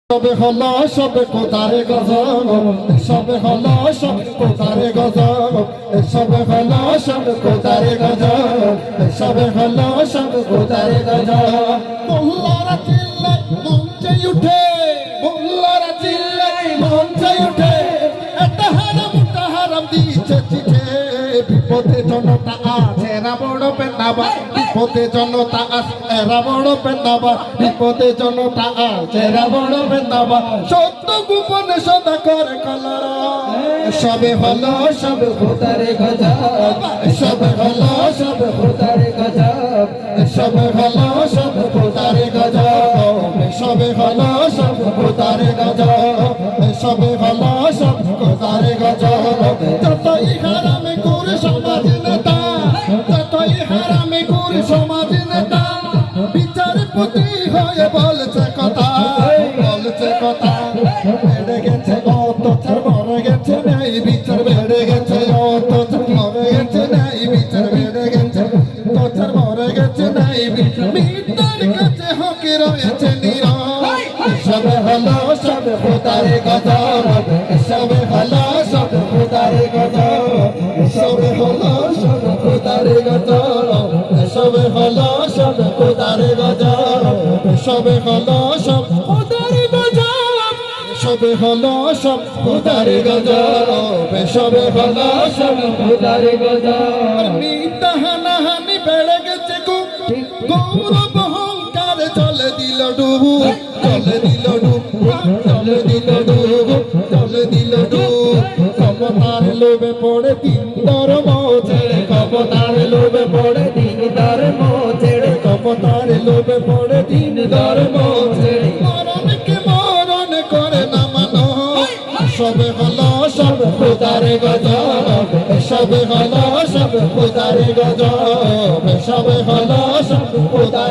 সবে হলো সবে কোথারে গজব, সবে হলো সবে কোথারে গজব, সবে হলো সবে কোথারে গজব, সবে হলো সবে কোথারে গজব। মোল্লারা চিল্লাই মঞ্চে উঠে, মোল্লারা চিল্লাই মঞ্চে উঠে, এটা হারাম দিচ্ছে চিঠে। বিপদে জনতা আছে এরা বড় পেন্দাবা, বিপদে জনতা আছে এরা বড় পেন্দাবা, বিপদে জনতা আছে এরা বড় পেন্দাবা। সত্য গোপনে সদা করে কলরা, সবে হলো সবে খোদারে গজব, সবে হলো সবে খোদারে গজব, সবে হলো সবে খোদারে গজব, সবে হলো সবে খোদারে গজব, সবে হলো সবে খোদারে গজব। যতই হারামে করে সমাজ নেতা, যতই হারামে করে সমাজ নেতা, বিচারপতি হয়ে বলছে কথা, বলছে কথা। বেড়ে গেছে অত্যাচার, মরে গেছে নাই বিচার, বেড়ে গেছে অত্যাচার, মরে গেছে নাই বিচার, বেড়ে গেছে অত্যাচার, মরে গেছে নাই বিচার। মিথ্যার কাছে হকি রয়েছে নীরব, সবে হলো সবে খোদারে গজব, সবে হলো সবে খোদারে গজব, সবে হলো সবে খোদারে গজব, সবে হলো সবে খোদারে গজব, সবে হলো সবে খোদারে গজব, সবে হলো সব খোদারে গজব, সবে হলো সব খোদারে গজব। মিথ্যা হানাহানি বেড়ে গেছে খুব, গৌরব অহংকার চলে দিল ডুবু, চলে দিল ডুব, চলে দিল ডুব, চলে দিল ডুব। ক্ষমতার লোভে পড়ে দিন ধর্ম ছেড়ে, ক্ষমতার লোভে পড়ে দিন ধর্ম ছেড়ে, ক্ষমতার লোভে পড়ে দিন ধর্ম ছেড়ে। মরণকে মরণ করে না মানো, সবে হলো সব খোদারে গজব, সবে হলো সব খোদারে গজব, সবে হলো সব খোদারে